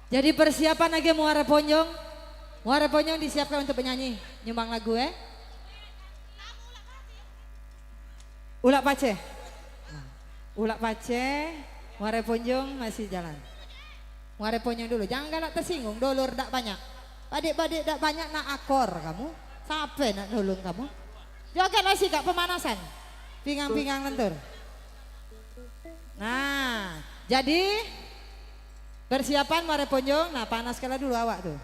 Jadi persiapan lagi Muara Ponjong. Muara Ponjong disiapkan untuk penyanyi nyumbang lagu ya. Ulak Pace. Ulak Pace, Muara Ponjong masih jalan. Muara Ponjong dulu, jangan galak tersinggung, dolor dak banyak. Badik-badik dak banyak nak akor kamu. Sampai nak nolong kamu. Jogetlah sih kak pemanasan. Pinggang-pinggang lentur. Nah, jadi persiapan Muara Ponjong. Nah, panas kala dulu awak tuh.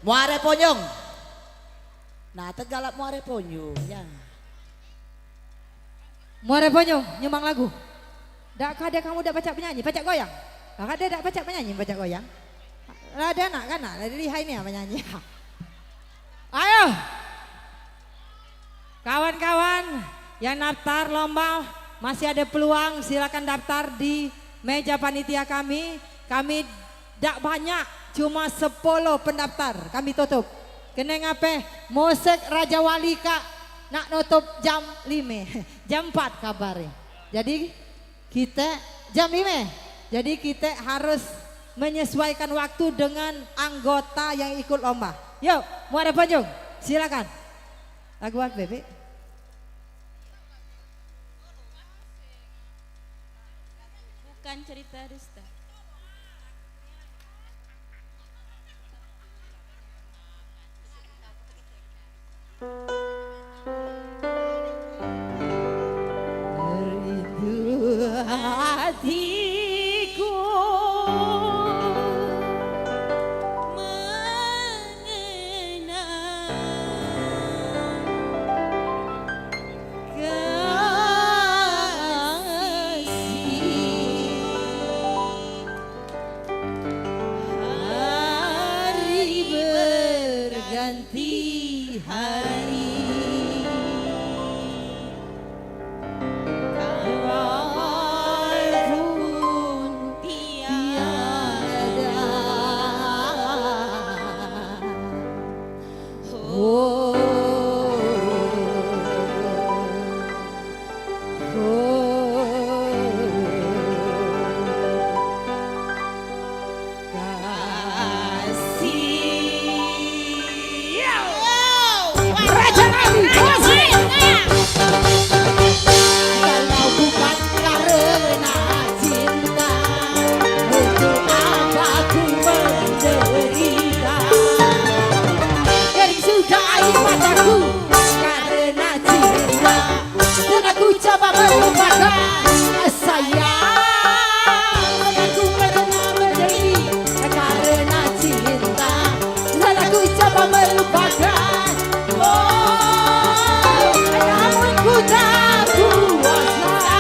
Muara Ponjong. Nah, Tegalap Muara Ponjong ya. Muara Ponjong nyumbang lagu. Dak kada kamu dak pacak penyanyi, pacak goyang. Kada dak pacak penyanyi, pacak goyang. Ada anak kan, ada lihai ini penyanyi. Ayo, kawan-kawan yang daftar lomba masih ada peluang, silakan daftar di meja panitia kami. Kami dak banyak, cuma 10 pendaftar. Kami tutup. Kena ngape? Musik Raja Wali Kak nak nutup jam 5, jam 4 kabarnya. Jadi kita jam 5. Jadi kita harus menyesuaikan waktu dengan anggota yang ikut lomba. Yuk, Muara Punjung, silakan. Lagu apa, Bebe? Bukan cerita dusta. Merindu hatiku ganti hari walaupun tiada oh, kalau bukan karena cinta, untuk apa ku menderita? Dari sudahi mataku karena cinta, dan aku coba melupakan sayang. Aku pernah menderita karena cinta, dan aku coba melupakan. Oh, namun ku tak kuasa.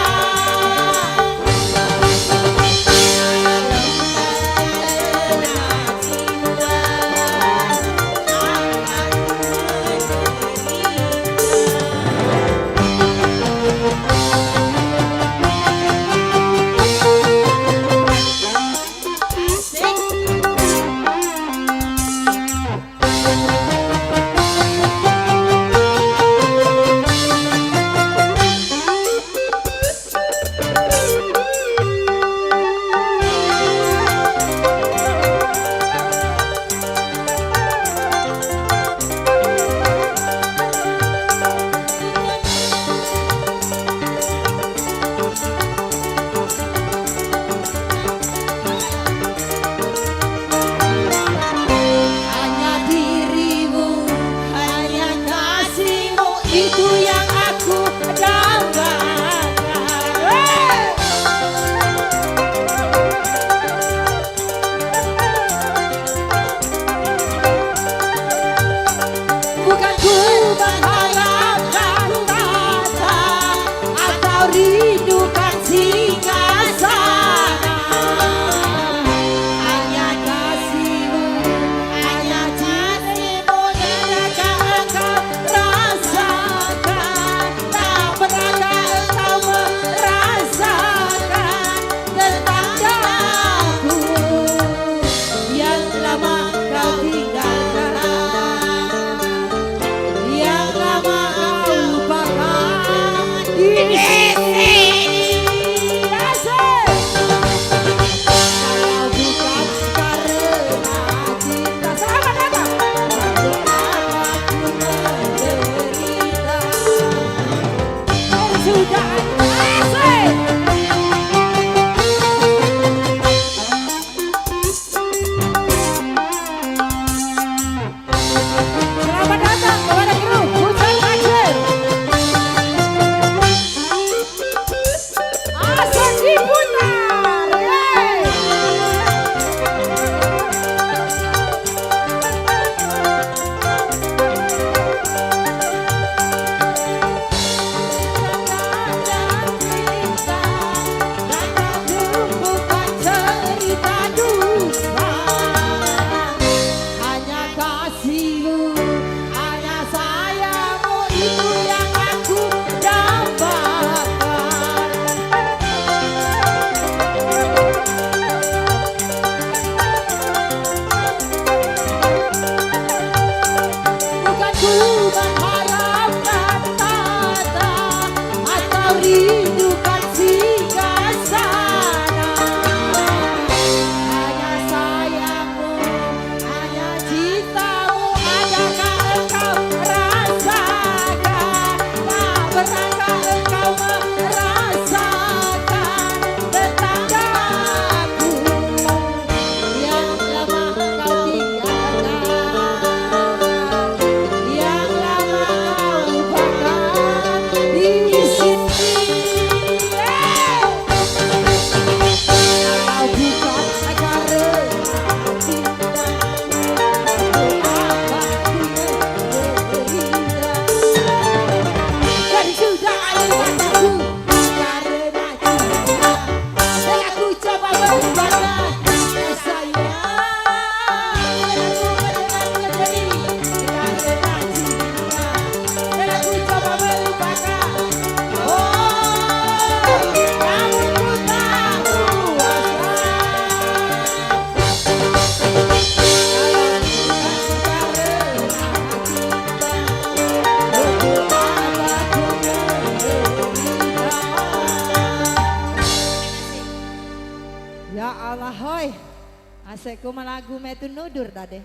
selesai ku lagu metu nudur dah deh.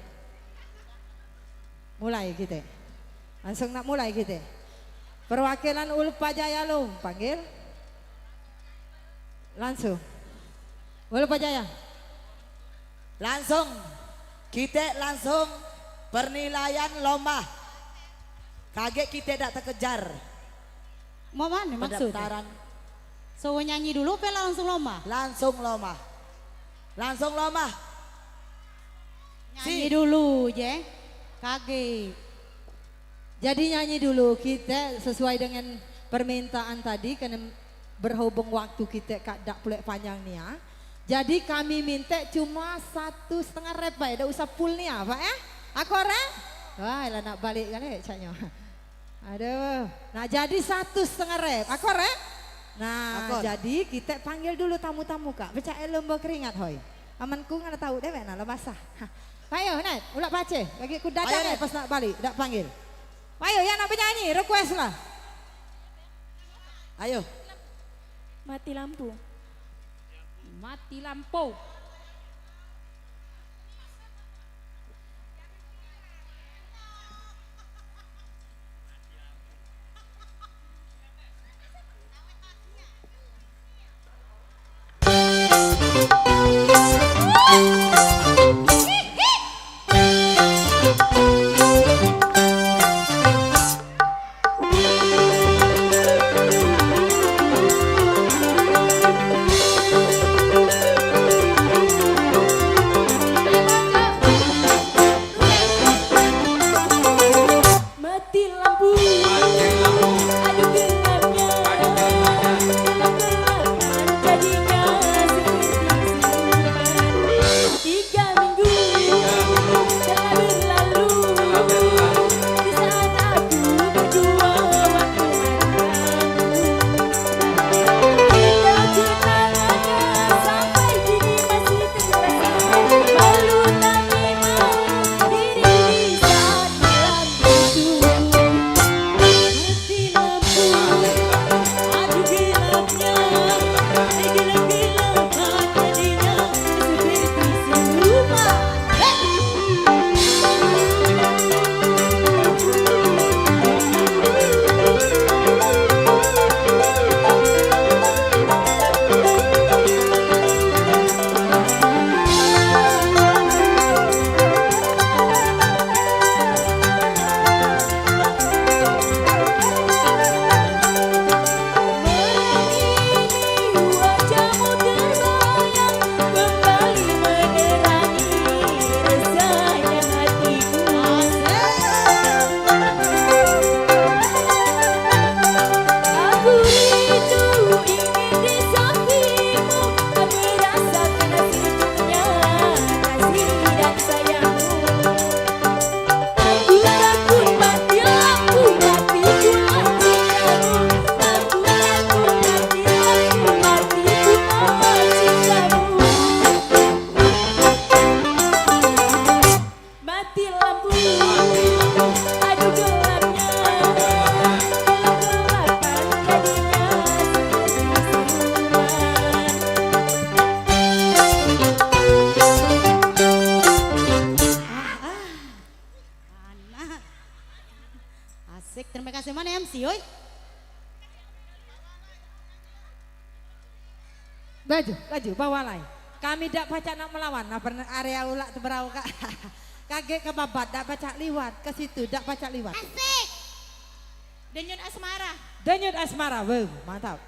Mulai kita. Langsung nak mulai kita. Perwakilan Ulpa Jaya Lum panggil. Langsung. Ulpa Jaya. Langsung kita langsung penilaian lomba. Kaget kita tak terkejar. Mau mana maksudnya? Pendaftaran So nyanyi dulu apa langsung lomba? langsung lomba. Langsung lomba. Nyanyi dulu je. Kaget. Jadi nyanyi dulu kita sesuai dengan permintaan tadi karena berhubung waktu kita tak pulek panjang nih ya. Jadi kami minta cuma 1,5 rep Pak, tidak usah full nih ya Pak ya. Aku rep? Wah lah nak balik kan ya caknya. Aduh, nah jadi 1,5 rep. Aku rep? Nah Akor. jadi kita panggil dulu tamu-tamu Kak. Becak lomba keringat hoy. Amanku nggak tahu deh nak lo basah. Ayo Net, ulak baca. Bagi ku dadah Ayo, Net Net. pas nak balik, dak panggil. Ayo yang nak penyanyi, request lah. Ayo. Mati lampu. Mati lampu. Mati lampu. Aduh gelapnya. Gelap-gelapan jadinya seperti siluman. 3 minggu telah berlalu. Di saat aku berdua waktu indah kenangannya sampai kini masih terasa. Malu tak memang diri di saat malam itu. Mati lampu, aduh gelapnya, gelap-gelapan jadinya seperti siluman. Wajahmu terbayang kembali menerangi resahnya hatiku. Aku rindu ingin di sampingmu dan merasakan sejuknya kasih dan sayangmu. Aku takut mati lampu, mati cuma cintamu. Aku takut mati lampu, mati cuma cintamu. Mati lampu, aduh gelapnya, gelap-gelapan jadinya seperti siluman. Anak. Asik, terima kasih mana MC, oi. Baju, bawa lain. Kami dak pacak nak melawan, nah pernah area ulak teberau Kak. Kaget ke babat, dak pacak liwat ke situ, dak pacak liwat. Asik. Denyut asmara. Denyut asmara, wow, mantap.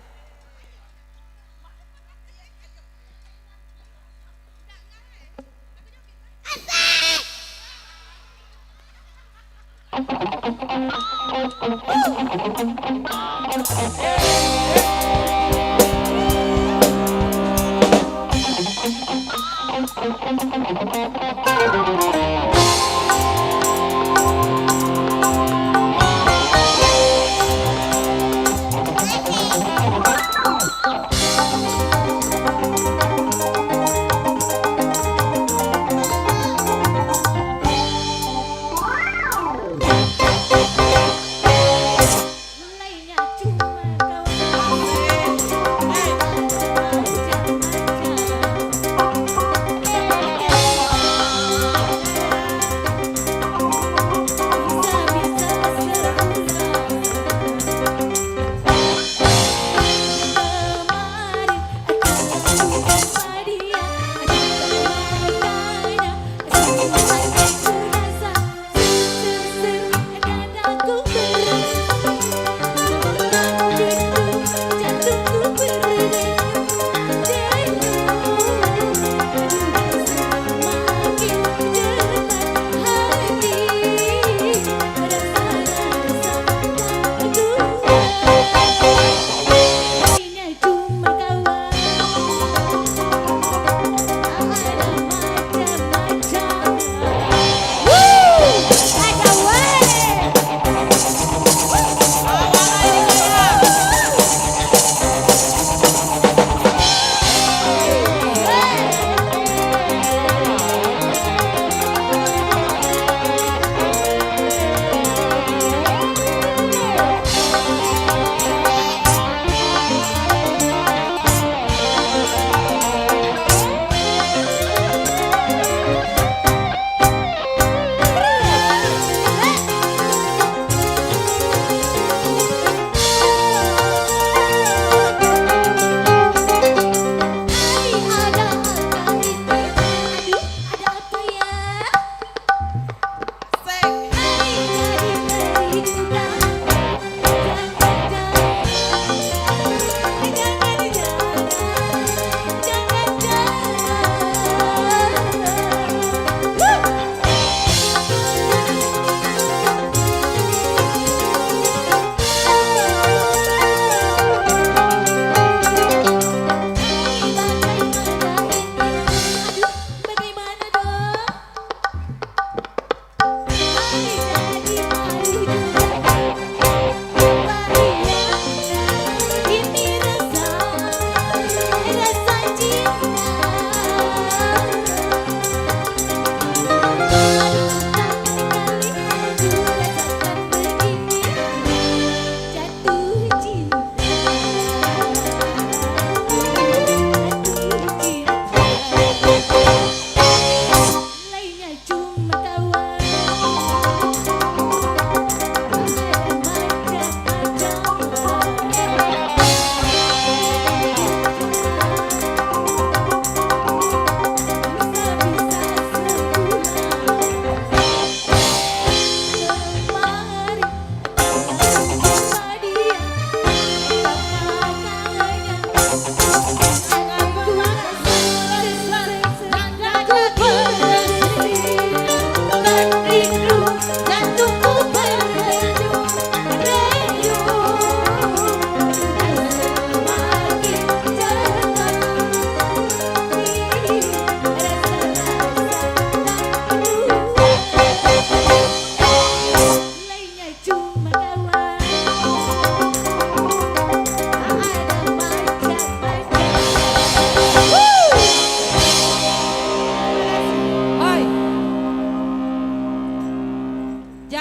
Mulainya cuma kau.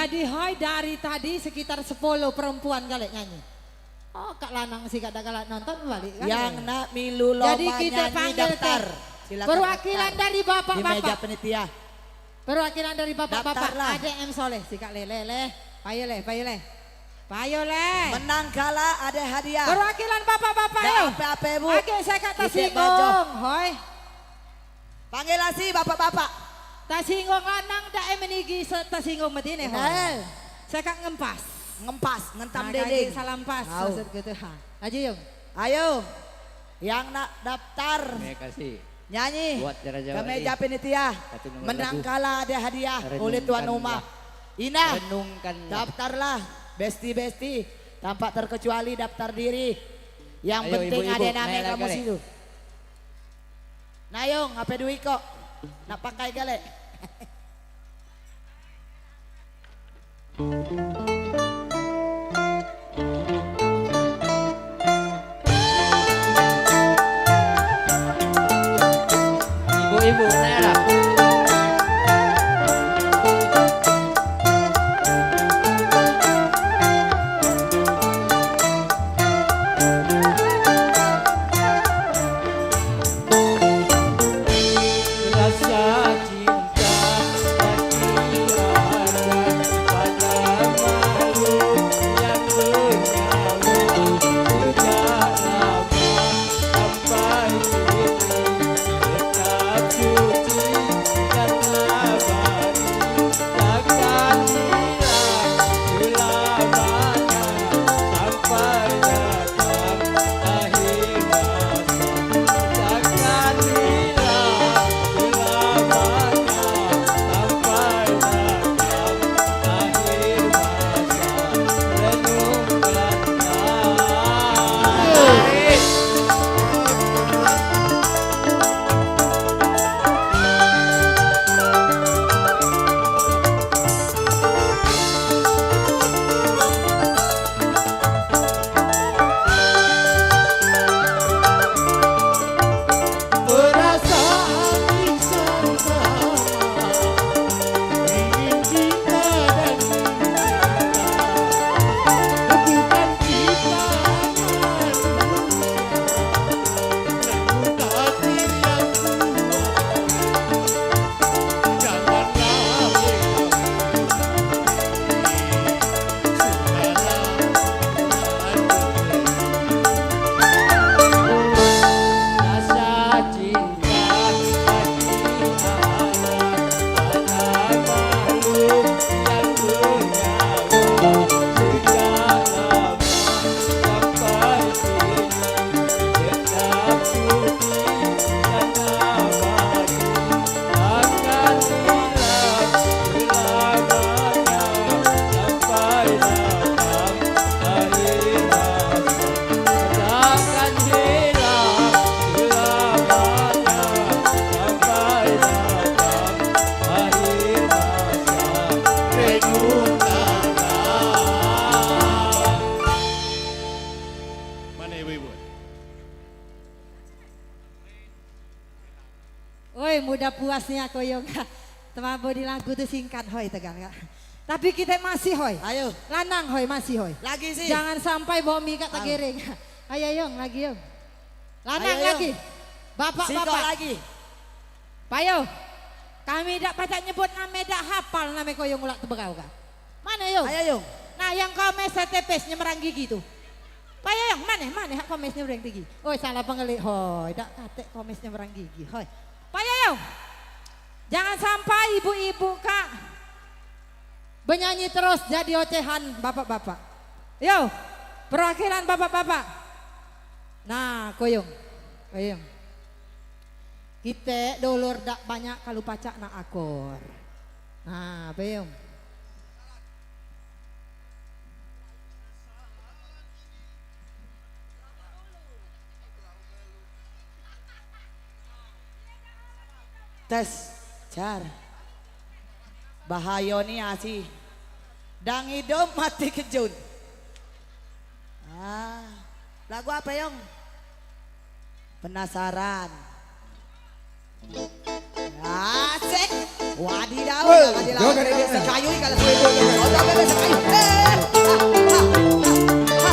Jadi hoi dari tadi sekitar 10 perempuan kali nyanyi. Oh kak lanang sih kada galak nonton balik kan. Yang nak milu lomba Jadi kita nyanyi panggil daftar. ke Silakan perwakilan daftar. dari Di meja bapak-bapak. penitia. Perwakilan dari bapak-bapak. Daftarlah. Ada M Soleh si kak lele. Payo le. Menang kalah ada hadiah. Perwakilan bapak-bapak Dah yo. apa-apa bu. Oke saya kata Kita bajo. singgung. Hoi. Panggil asi bapak-bapak. Tak singgung lanang dak menigi singgung medine hoi. Saya kak ngempas. Ngempas, ngentam Nah, dedeng. kaki salam pas Tahu. maksud gitu ha. Aja yung. Ayo, yang nak daftar Terima kasih nyanyi buat ke jarak-jarak meja penitia. Satu nomor Menang lagu. kalah ada hadiah oleh tuan rumah. Renungkanlah. Ina, Renungkanlah. daftarlah besti-besti tanpa terkecuali daftar diri. Yang Ayo, penting ibu-ibu, ada nama naik kamu lagi. situ. Nayong, apa duit kok? Nak pakai gale? Ibu-ibu naiklah. Rasa cinta hati ada pada makhluk yang bernyawa sejak lama sampai kini tetap suci dan abadi takkan hilang selamanya sampai datang akhir masa takkan hilang selamanya sampai datang akhir masa renungkanlah. Perasaan yang sama ingin kita dan kita bukan kita namun takdir yang kuat janganlah rasa cinta hati ada pada makhluk yang bernyawa sejak lama sampai kini tetap suci dan abadi takkan hilang selamanya sampai datang akhir masa takkan hilang selamanya sampai datang akhir masa renungkanlah. Mana ibu-ibu? Oi mudah puasnya koyong. Temabo di lagu tu singkat hoi tegang ya. Tapi kita masih hoi. Ayo, Lanang hoi masih hoi. lagi sih. Jangan sampai bawa mika tak giring. Ayo yong lagi yong. Lanang Ayo, Yong. lagi. Siko Bapak-bapak. lagi. Payo. Kami dak pacak nyebut nama dak hafal nama koyong ulak teberau kah. Mana yong? Ayo Yung. Nah yang komes setepes nyemerang gigi tu. Payo yong mana hak komes nyemerang gigi. Oh salah pengelik hoi. Dak katek komes nyemerang gigi hoi. Payo yong. Jangan sampai ibu-ibu kak bernyanyi terus jadi ocehan bapak-bapak. Yo, perwakilan bapak-bapak. Nah, koyong. Kita dolor dak banyak kalau pacak nak akor. Nah, koyong. Tes, car. Bahaya nih asi. Dang hidup mati kejun. Lagu apa Yung? Penasaran. Asik. Wadidaw, Woi, jangan dilawan jangan, dari jangan. desa kayu kalau sudah oh jangan desa kayu. Ha, ha, ha.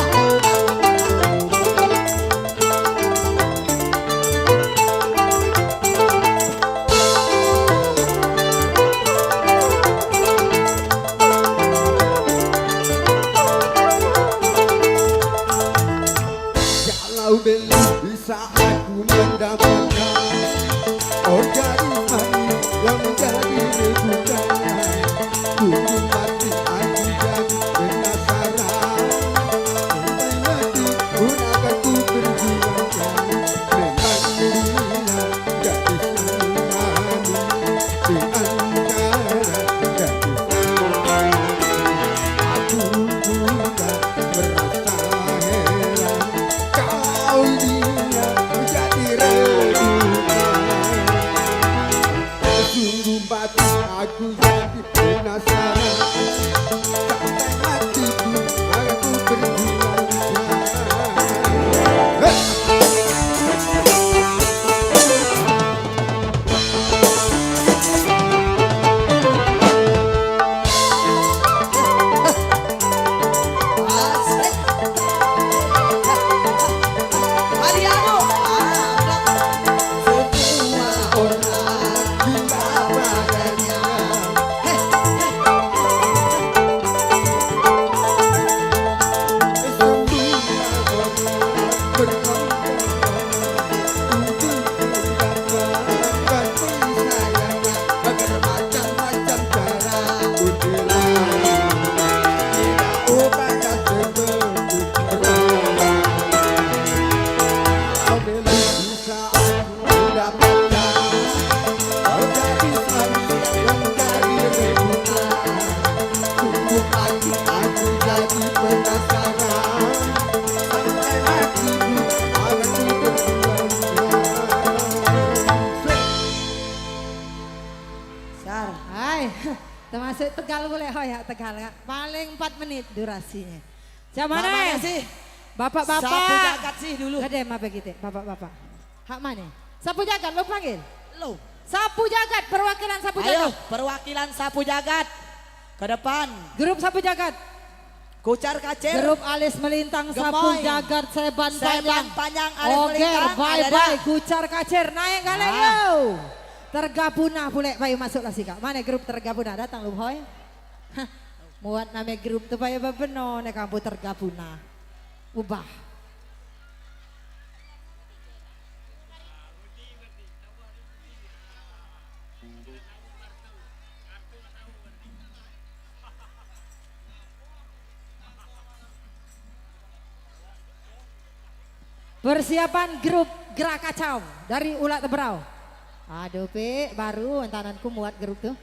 Kalau belum bisa aku mendapatkan oh dari mati yang menjadi rebutan tunggu mati aku jadi penasaran sampai mati pun akan ku perjuangkan memang dirinya gadis yang manis di antara gadis aku juga merasa heran kau dia menjadi rebutan sungguh mati aku jadi penasaran sampai mati pun aku berjuangkan Asik. Mariano. Semua orang gila padanya Sar. Hai, termasuk Tegal boleh hoyak Tegal Kak. Paling 4 menit durasinya. Siapa Mana mana sih? Bapak-bapak. Sapu jagat sih dulu. Gede apa gitu, bapak-bapak. Hak mana? Sapu jagat lo panggil. Lo. Sapu jagat, perwakilan sapu Ayo, jagat. perwakilan sapu jagat ke depan. Grup sapu jagat. Kucar kacir. Grup alis melintang sapu Gemoy. jagat seban panjang. Seban panjang alis Oke, melintang. bye Ada bye. dah. Kucar kacir naik kali Ah. yo. Tergabuna pulek bayu masuklah sih Kak. Mana grup tergabuna datang lu hoy. Hah, muat nama grup tu bayu babeno nek kamu tergabuna. Ubah. Persiapan grup gerak kacau dari Ulat Tebrau. Aduh Pe, baru antananku muat grup tuh.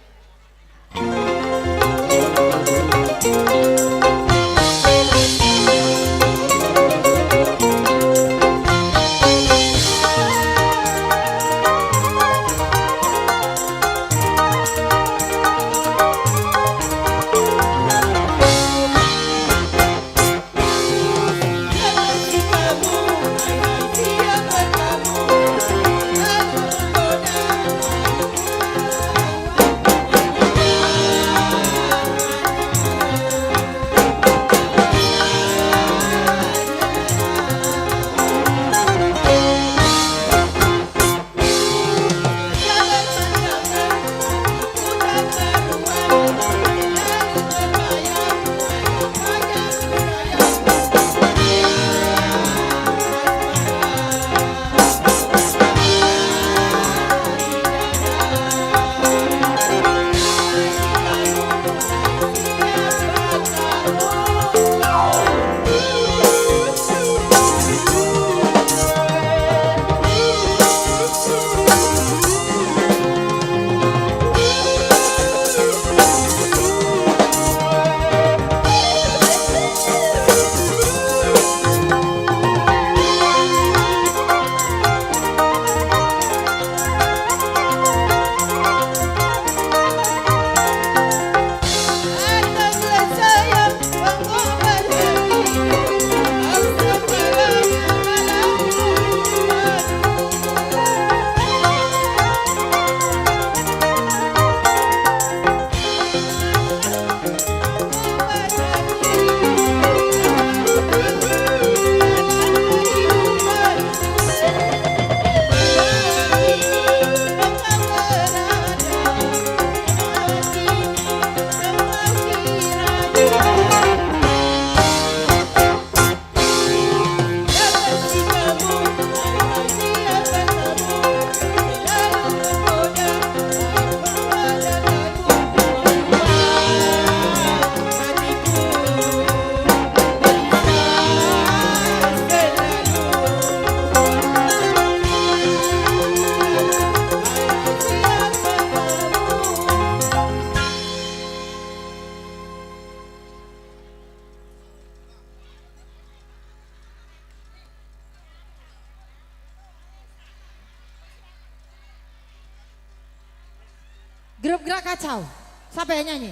Grup Gerak Kacau. Siapa yang nyanyi?